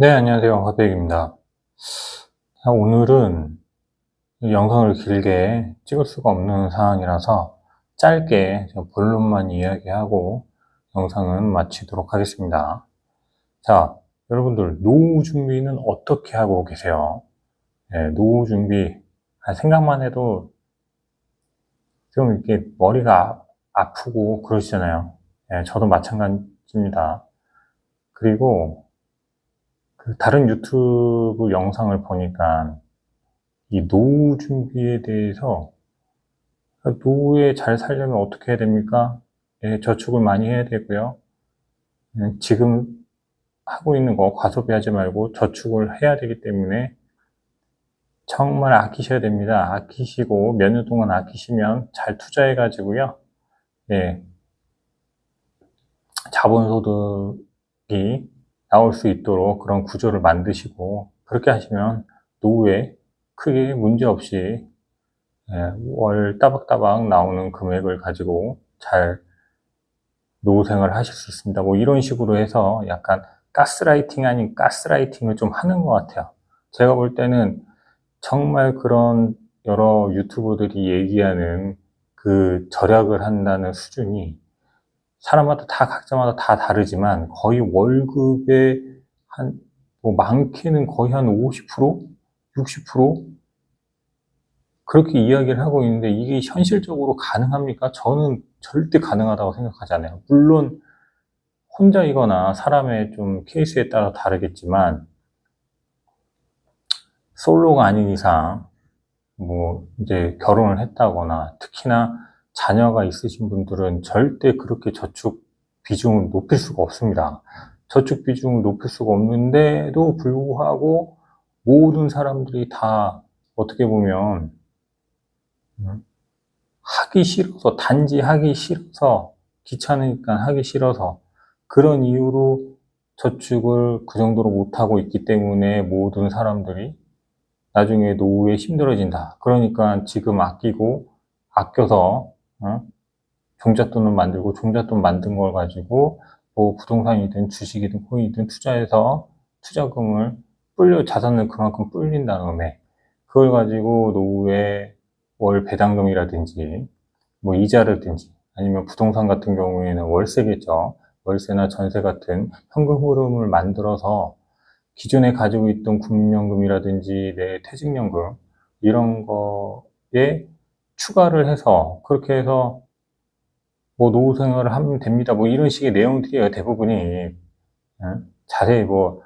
네, 안녕하세요. 화백입니다. 자, 오늘은 이 영상을 길게 찍을 수가 없는 상황이라서 짧게 본론만 이야기하고 영상은 마치도록 하겠습니다. 자, 여러분들 노후 준비는 어떻게 하고 계세요? 노후 준비, 생각만 해도 좀 이렇게 머리가 아프고 그러시잖아요. 저도 마찬가지입니다. 그리고 다른 유튜브 영상을 보니까 이 노후 준비에 대해서 노후에 잘 살려면 어떻게 해야 됩니까? 저축을 많이 해야 되고요. 지금 하고 있는 거 과소비하지 말고 저축을 해야 되기 때문에 정말 아끼셔야 됩니다. 아끼시고 몇 년 동안 아끼시면 잘 투자해 가지고요. 예, 자본소득이 나올 수 있도록 그런 구조를 만드시고 그렇게 하시면 노후에 크게 문제없이 월 따박따박 나오는 금액을 가지고 잘 노후 생활을 하실 수 있습니다. 뭐 이런 식으로 해서 약간 가스라이팅 아닌 가스라이팅을 좀 하는 것 같아요. 제가 볼 때는 정말 그런 여러 유튜버들이 얘기하는 그 절약을 한다는 수준이 사람마다 다 각자마다 다 다르지만 거의 월급의 뭐 많게는 거의 한 50%? 60%? 그렇게 이야기를 하고 있는데 이게 현실적으로 가능합니까? 저는 절대 가능하다고 생각하지 않아요. 물론 혼자이거나 사람의 좀 케이스에 따라 다르겠지만 솔로가 아닌 이상 뭐 이제 결혼을 했다거나 특히나 자녀가 있으신 분들은 절대 그렇게 저축 비중을 높일 수가 없습니다. 저축 비중을 높일 수가 없는데도 불구하고 모든 사람들이 다 어떻게 보면 하기 싫어서, 단지 하기 싫어서, 귀찮으니까 하기 싫어서 그런 이유로 저축을 그 정도로 못하고 있기 때문에 모든 사람들이 나중에 노후에 힘들어진다. 그러니까 지금 아껴서 종잣돈을 만들고 종잣돈 만든 걸 가지고 뭐 부동산이든 주식이든 코인이든 투자해서 투자금을 자산을 그만큼 불린 다음에 그걸 가지고 노후에 월 배당금이라든지 뭐 이자라든지 아니면 부동산 같은 경우에는 월세겠죠. 월세나 전세 같은 현금 흐름을 만들어서 기존에 가지고 있던 국민연금이라든지 내 퇴직연금 이런 거에 추가를 해서 그렇게 해서 뭐 노후 생활을 하면 됩니다. 뭐 이런 식의 내용들이 대부분이 자세히 뭐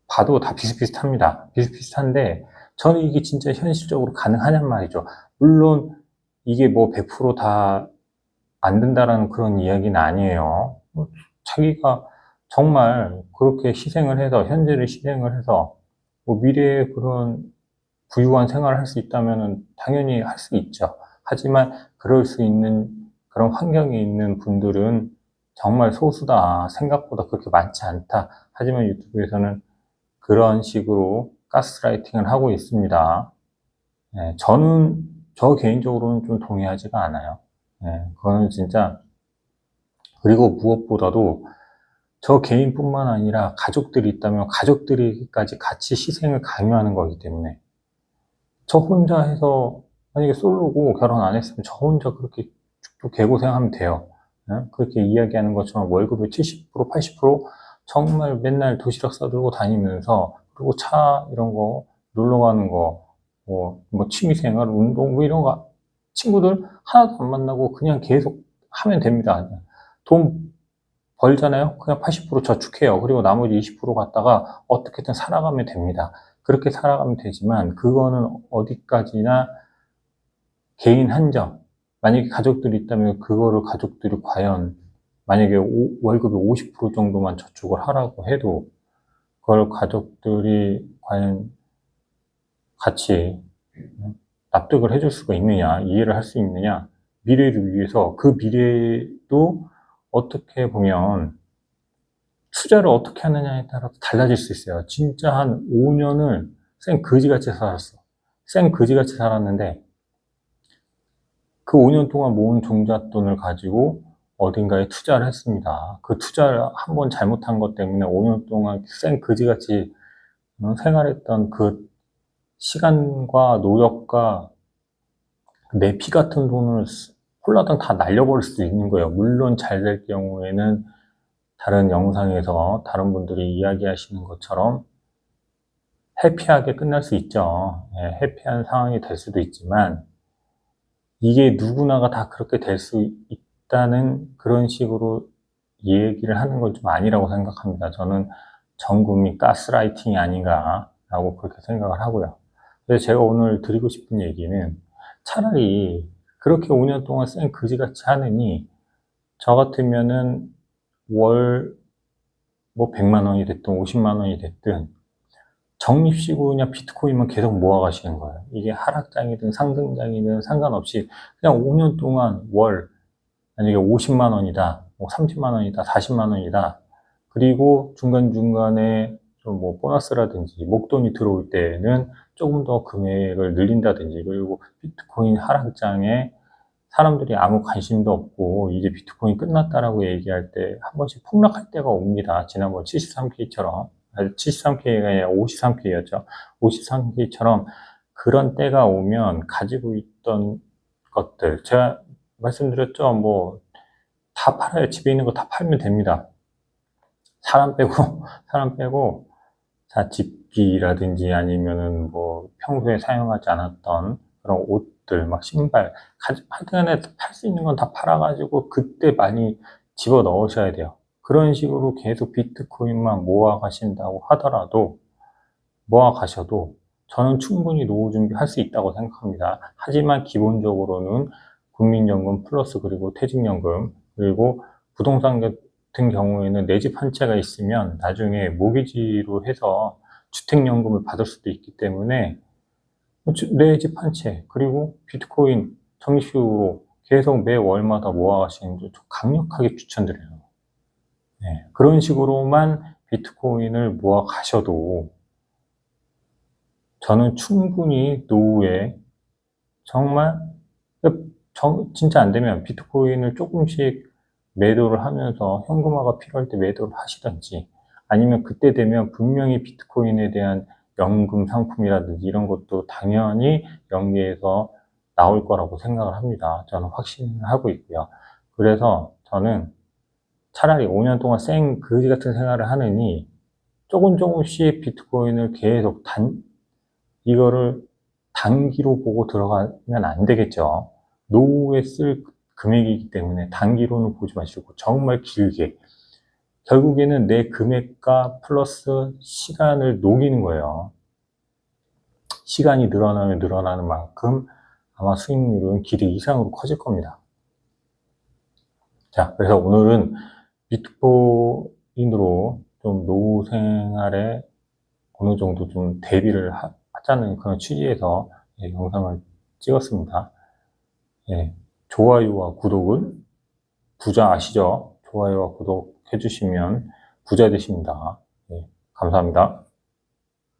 봐도 다 비슷비슷합니다. 비슷비슷한데 저는 이게 진짜 현실적으로 가능하냔 말이죠. 물론 이게 뭐 100%다 안 된다라는 그런 이야기는 아니에요. 자기가 정말 그렇게 희생을 해서 현재를 희생을 해서 뭐 미래에 그런 부유한 생활을 할 수 있다면 당연히 할 수 있죠. 하지만 그럴 수 있는 그런 환경에 있는 분들은 정말 소수다. 생각보다 그렇게 많지 않다. 하지만 유튜브에서는 그런 식으로 가스라이팅을 하고 있습니다. 저 개인적으로는 좀 동의하지가 않아요. 그거는 진짜, 그리고 무엇보다도 저 개인뿐만 아니라 가족들이 있다면 가족들이까지 같이 희생을 강요하는 거기 때문에 저 혼자 해서 만약에 솔로고 결혼 안 했으면 저 혼자 그렇게 쭉 개고생하면 돼요. 그렇게 이야기하는 것처럼 월급의 70%, 80% 정말 맨날 도시락 싸들고 다니면서 그리고 차 이런 거 놀러 가는 거 뭐 취미생활, 운동 뭐 이런 거 친구들 하나도 안 만나고 그냥 계속 하면 됩니다. 돈 벌잖아요. 그냥 80% 저축해요. 그리고 나머지 20% 갖다가 어떻게든 살아가면 됩니다. 그렇게 살아가면 되지만 그거는 어디까지나 개인 한정. 만약에 가족들이 있다면 그거를 가족들이 과연 만약에 월급의 50% 정도만 저축을 하라고 해도 그걸 가족들이 과연 같이 납득을 해줄 수가 있느냐, 이해를 할 수 있느냐, 미래를 위해서 그 미래도 어떻게 보면 투자를 어떻게 하느냐에 따라서 달라질 수 있어요. 진짜 한 5년을 생 거지같이 살았어. 생 거지같이 살았는데 그 5년 동안 모은 종잣돈을 가지고 어딘가에 투자를 했습니다. 그 투자를 한번 잘못한 것 때문에 5년 동안 생 그지같이 생활했던 그 시간과 노력과 내 피 같은 돈을 홀라당 다 날려버릴 수도 있는 거예요. 물론 잘 될 경우에는 다른 영상에서 다른 분들이 이야기하시는 것처럼 해피하게 끝날 수 있죠. 예, 해피한 상황이 될 수도 있지만 이게 누구나가 다 그렇게 될 수 있다는 그런 식으로 얘기를 하는 건 좀 아니라고 생각합니다. 저는 전 국민 가스라이팅이 아닌가라고 그렇게 생각을 하고요. 그래서 제가 오늘 드리고 싶은 얘기는 차라리 그렇게 5년 동안 쌩 그지같이 하느니 저 같으면은 월 뭐 100만 원이 됐든 50만 원이 됐든 적립식으로 그냥 비트코인만 계속 모아가시는 거예요. 이게 하락장이든 상승장이든 상관없이 그냥 5년 동안 월 만약에 50만 원이다, 뭐 30만 원이다, 40만 원이다. 그리고 중간중간에 좀 뭐 보너스라든지 목돈이 들어올 때는 조금 더 금액을 늘린다든지, 그리고 비트코인 하락장에 사람들이 아무 관심도 없고 이제 비트코인 끝났다라고 얘기할 때 한 번씩 폭락할 때가 옵니다. 지난번 73K처럼, 73K가 아니라 53K였죠. 53K처럼 그런 때가 오면 가지고 있던 것들, 제가 말씀드렸죠. 뭐 다 팔아요. 집에 있는 거 다 팔면 됩니다. 사람 빼고 사람 빼고 자, 집기라든지 아니면은 뭐 평소에 사용하지 않았던 그런 옷들, 막 신발, 하여튼간에 팔 수 있는 건 다 팔아가지고 그때 많이 집어 넣으셔야 돼요. 그런 식으로 계속 비트코인만 모아 가신다고 하더라도, 모아 가셔도 저는 충분히 노후 준비할 수 있다고 생각합니다. 하지만 기본적으로는 국민연금 플러스 그리고 퇴직연금, 그리고 부동산 같은 경우에는 내 집 한 채가 있으면 나중에 모기지로 해서 주택연금을 받을 수도 있기 때문에 내 집 한 채, 그리고 비트코인 적립식으로 계속 매 월마다 모아가시는 걸 강력하게 추천드려요. 네, 그런 식으로만 비트코인을 모아 가셔도 저는 충분히 노후에 정말 진짜 안 되면 비트코인을 조금씩 매도를 하면서 현금화가 필요할 때 매도를 하시든지, 아니면 그때 되면 분명히 비트코인에 대한 연금 상품이라든지 이런 것도 당연히 연계해서 나올 거라고 생각을 합니다. 저는 확신을 하고 있고요. 그래서 저는 차라리 5년 동안 쌩 그지 같은 생활을 하느니 조금씩 비트코인을 계속 이거를 단기로 보고 들어가면 안 되겠죠. 노후에 쓸 금액이기 때문에 단기로는 보지 마시고 정말 길게, 결국에는 내 금액과 플러스 시간을 녹이는 거예요. 시간이 늘어나면 늘어나는 만큼 아마 수익률은 기대 이상으로 커질 겁니다. 자, 그래서 오늘은 비트코인으로 좀 노후 생활에 어느 정도 좀 대비를 하자는 그런 취지에서 영상을 찍었습니다. 예, 좋아요와 구독은 부자 아시죠? 좋아요와 구독 해주시면 부자 되십니다. 예, 감사합니다.